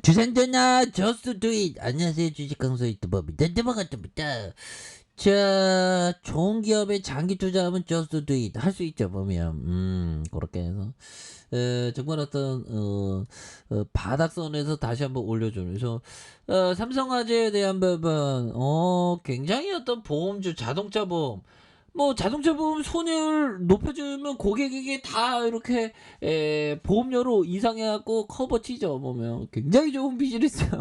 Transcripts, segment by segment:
주산전화 저스트 두잇. 안녕하세요, 주식 강사 유튜버입니다. 넘어갔습니다. 자, 좋은 기업에 장기 투자하면 저스트 두잇 할 수 있죠. 보면 그렇게 해서 정말 어떤 바닥선에서 다시 한번 올려주는. 그래서 삼성화재에 대한 부분 굉장히 어떤 보험주, 자동차 보험, 뭐 자동차 보험 손해율 높여주면 고객에게 다 이렇게 보험료로 이상해갖고 커버 치죠. 보면 굉장히 좋은 비즈니스야.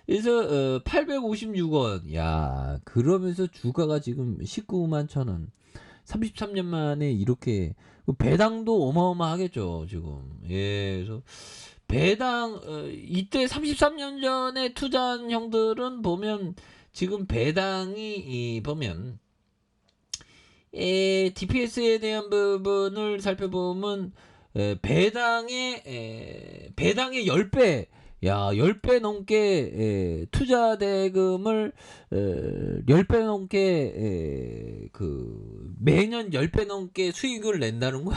그래서 856원. 야, 그러면서 주가가 지금 19만 천 원. 33년 만에 이렇게 배당도 어마어마하겠죠 지금. 예, 그래서 배당 이때 33년 전에 투자한 형들은 보면 지금 배당이 보면 DPS에 대한 부분을 살펴보면 배당의 10배, 야, 10배 넘게 투자 대금을 10배 넘게 그 매년 10배 넘게 수익을 낸다는 거야.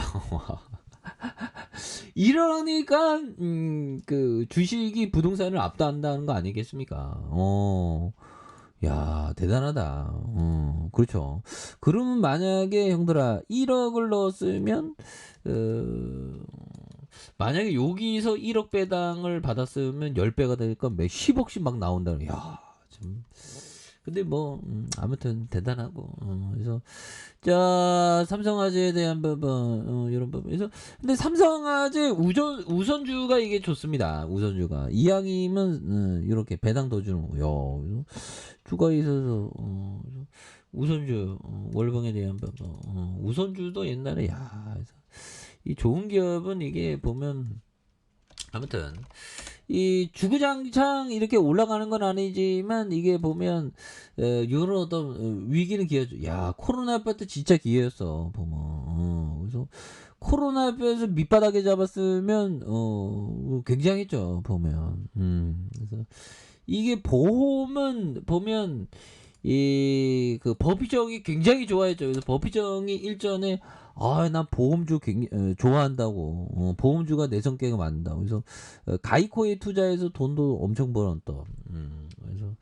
이러니까 그 주식이 부동산을 압도한다는 거 아니겠습니까? 야, 대단하다. 그렇죠. 그러면 만약에 형들아 1억을 넣었으면 어, 만약에 여기서 1억 배당을 받았으면 10배가 되니까 몇 10억씩 막 나온다는. 야, 좀 근데 뭐 아무튼 대단하고. 그래서 자, 삼성화재에 대한 부분, 이런 부분. 그래서 근데 삼성화재 우선주가 이게 좋습니다. 우선주가 이왕이면 이렇게 배당 더 주는 거요. 그래서 주가 있어서 우선주 월봉에 대한 부분, 우선주도 옛날에 야, 그래서 이 좋은 기업은 이게 보면 아무튼 이 주구장창 이렇게 올라가는 건 아니지만 이게 보면 이런 어떤 위기는 기회죠. 야, 코로나 때 진짜 기회였어 보면. 그래서 코로나 때에서 밑바닥에 잡았으면 굉장했죠 보면. 그래서 이게 보험은 보면 이 그 버피정이 굉장히 좋아했죠. 그래서 버피정이 일전에 난 보험주 굉장히 좋아한다고. 보험주가 내 성격에 맞는다. 그래서 가이코에 투자해서 돈도 엄청 벌었던. 그래서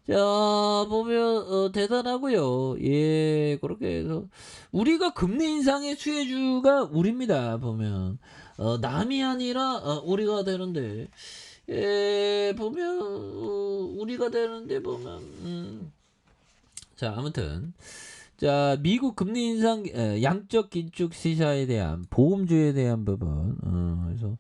자 보면 대단하고요. 예, 그렇게 해서 우리가 금리 인상의 수혜주가 우리입니다. 보면 남이 아니라 우리가 되는데. 예, 보면 우리가 되는데 보면 자, 아무튼 자, 미국 금리 인상 양적 긴축 시사에 대한 보험주에 대한 부분. 그래서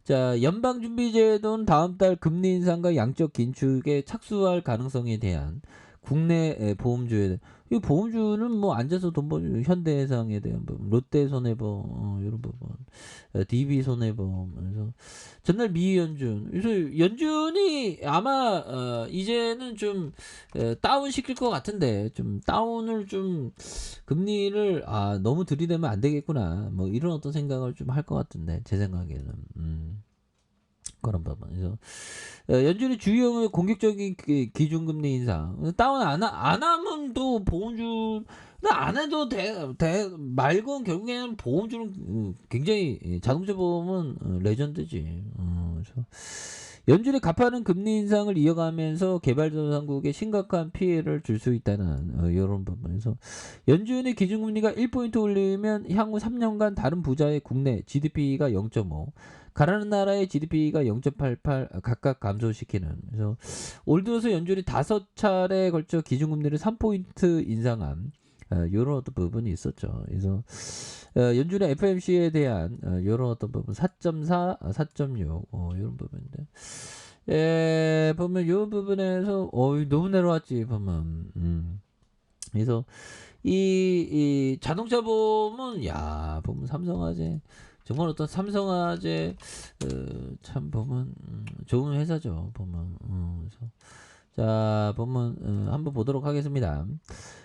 자, 연방준비제도는 다음 달 금리 인상과 양적 긴축에 착수할 가능성에 대한 국내 보험주에, 이 보험주는 뭐 앉아서 돈 벌, 현대해상에 대한 부분, 롯데손해보험 이런 부분, DB손해보험. 그래서 전날 미연준, 그래서 연준이 아마 이제는 좀 다운 시킬 것 같은데, 좀 다운을 좀 금리를 너무 들이대면 안 되겠구나, 뭐 이런 어떤 생각을 좀 할 것 같은데, 제 생각에는. 그런 부분. 그래서 연준이 주요 공격적인 기준금리 인상 다운 안 하면 또 보험주, 안 해도 말건 결국에는 보험주는 굉장히 자동차 보험은 레전드지. 그래서 연준이 가파른 금리 인상을 이어가면서 개발도상국에 심각한 피해를 줄 수 있다는 이런 부분에서 연준의 기준금리가 1포인트 올리면 향후 3년간 다른 부자의 국내 GDP가 0.5, 가라는 나라의 GDP가 0.88 각각 감소시키는. 그래서 올 들어서 연준이 5차례에 걸쳐 기준금리를 3포인트 인상한 이런 어떤 부분이 있었죠. 그래서 연준의 FMC에 대한 이런 어떤 부분 4.4, 4.6 이런 부분인데, 보면 이 부분에서 너무 내려왔지 보면. 그래서 이 자동차 보면 야 보면 삼성화재 정말 어떤 삼성화재 참 보면 좋은 회사죠 보면. 그래서 자 보면 한번 보도록 하겠습니다.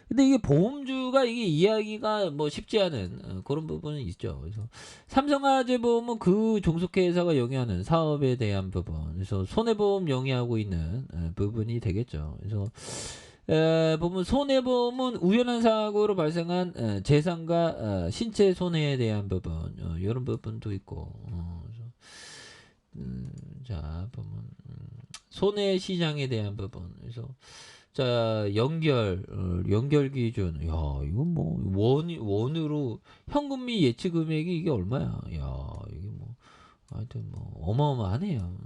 근데 이게 보험주가 이게 이야기가 뭐 쉽지 않은 그런 부분은 있죠. 그래서 삼성화재 보험은 그 종속회 회사가 영위하는 사업에 대한 부분, 그래서 손해보험 영위하고 있는 부분이 되겠죠. 그래서 보면 손해보험은 우연한 사고로 발생한 재산과 신체 손해에 대한 부분, 이런 부분도 있고. 그래서 자, 보면 손해 시장에 대한 부분. 그래서 자, 연결 기준. 야, 이건 뭐 원으로 현금미 예치 금액이 이게 얼마야? 야, 이게 뭐 하여튼 뭐 어마어마하네요.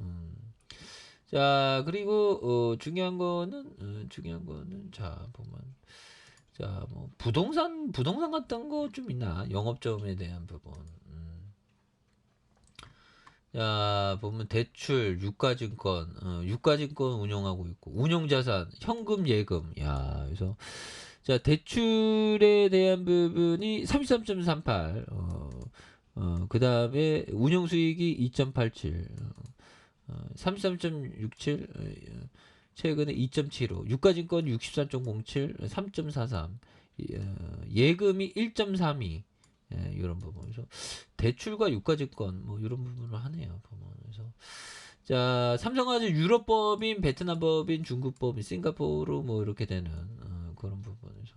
자, 그리고 중요한 거는 자, 보면 자, 뭐 부동산 같은 거 좀 있나? 영업점에 대한 부분. 자, 보면 대출, 유가증권 운영하고 있고, 운용자산, 현금, 예금. 야, 그래서 자, 대출에 대한 부분이 33.38. 그 다음에 운용수익이 2.87. 33.67. 최근에 2.75. 유가증권 63.07. 3.43. 예금이 1.32. 예, 이런 부분에서 대출과 유가증권 뭐 이런 부분을 하네요. 보면. 그래서 자, 삼성화재 유럽법인, 베트남법인, 중국법인, 싱가포르 뭐 이렇게 되는 그런 부분에서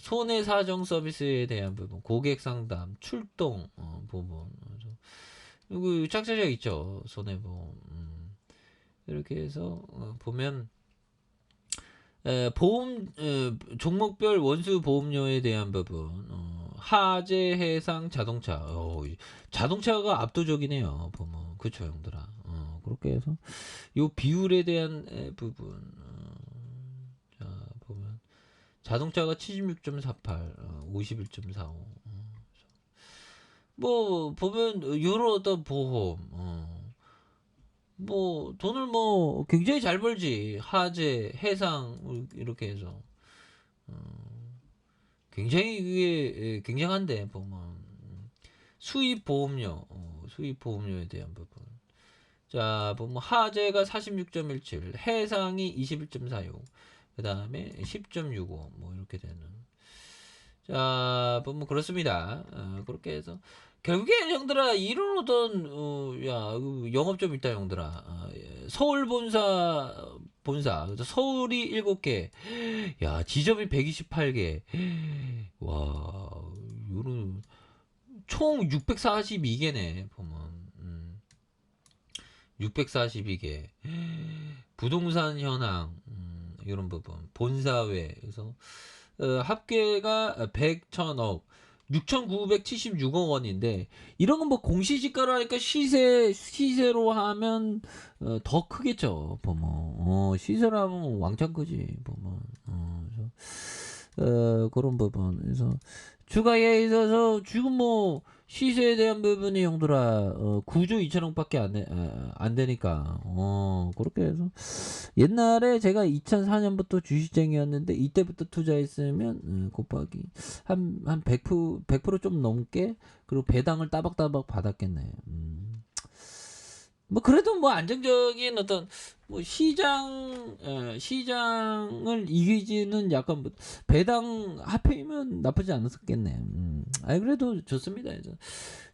손해 사정 서비스에 대한 부분, 고객 상담, 출동 부분. 그래서 이거 짝짝짝 있죠. 손해보험. 이렇게 해서 보면 보험 종목별 원수 보험료에 대한 부분, 하재, 해상, 자동차. 자동차가 압도적이네요. 보면 그쵸, 형들아. 그렇게 해서 요 비율에 대한 부분. 자, 보면 자동차가 76.48, 51.45. 뭐 보면 요런 어떤 보험. 뭐 돈을 뭐 굉장히 잘 벌지. 하재, 해상 이렇게 해서 굉장히 그게 굉장한데 보면 수입 보험료에 대한 부분. 자, 보면 하재가 46.17, 해상이 21.46, 그 다음에 10.65 뭐 이렇게 되는. 자, 보면 그렇습니다. 그렇게 해서 결국에 형들아 이런 어떤 영업점 있다 형들아. 서울 본사 그래서 서울이 7개, 야, 지점이 128개. 와, 요런 총 642개네 보면. 642개. 부동산 현황, 이런 부분, 본사외. 그래서 합계가 100, 1000억, 6,976억 원인데, 이런 건 뭐 공시지가로 하니까 시세로 하면 더 크겠죠. 보면 시세로 하면 왕창 크지. 보면 그래서 그런 부분. 그래서 주가에 있어서 지금 뭐 시세에 대한 부분이 형들아 9조 2천억밖에 안 되니까 그렇게 해서 옛날에 제가 2004년부터 주식쟁이였는데 이때부터 투자했으면 곱하기 한 100%좀 넘게, 그리고 배당을 따박따박 받았겠네. 뭐 그래도 뭐 안정적인 어떤 뭐 시장을 이기지는 약간 뭐 배당 합해이면 나쁘지 않았겠네. 아니 그래도 좋습니다. 그래서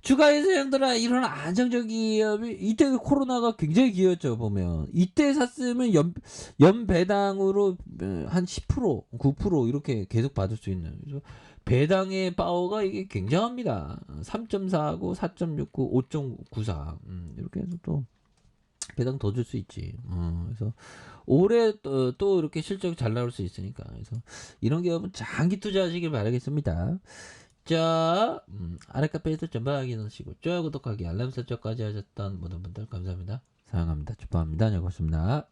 주가에서 형들아 이런 안정적 기업이, 이때 코로나가 굉장히 기였죠. 보면 이때 샀으면 연 배당으로 한 10%, 9% 이렇게 계속 받을 수 있는. 그래서 배당의 파워가 이게 굉장합니다. 3.4하고 4.69, 5.94 이렇게 해서 또 배당 더 줄 수 있지. 그래서 올해 또 이렇게 실적 잘 나올 수 있으니까. 그래서 이런 기업은 장기 투자하시길 바라겠습니다. 자, 아래 카페에서 전방 확인하시고 좋아요, 구독하기, 알람 설정까지 하셨던 모든 분들 감사합니다. 사랑합니다. 축복합니다. 안녕히 계십니다.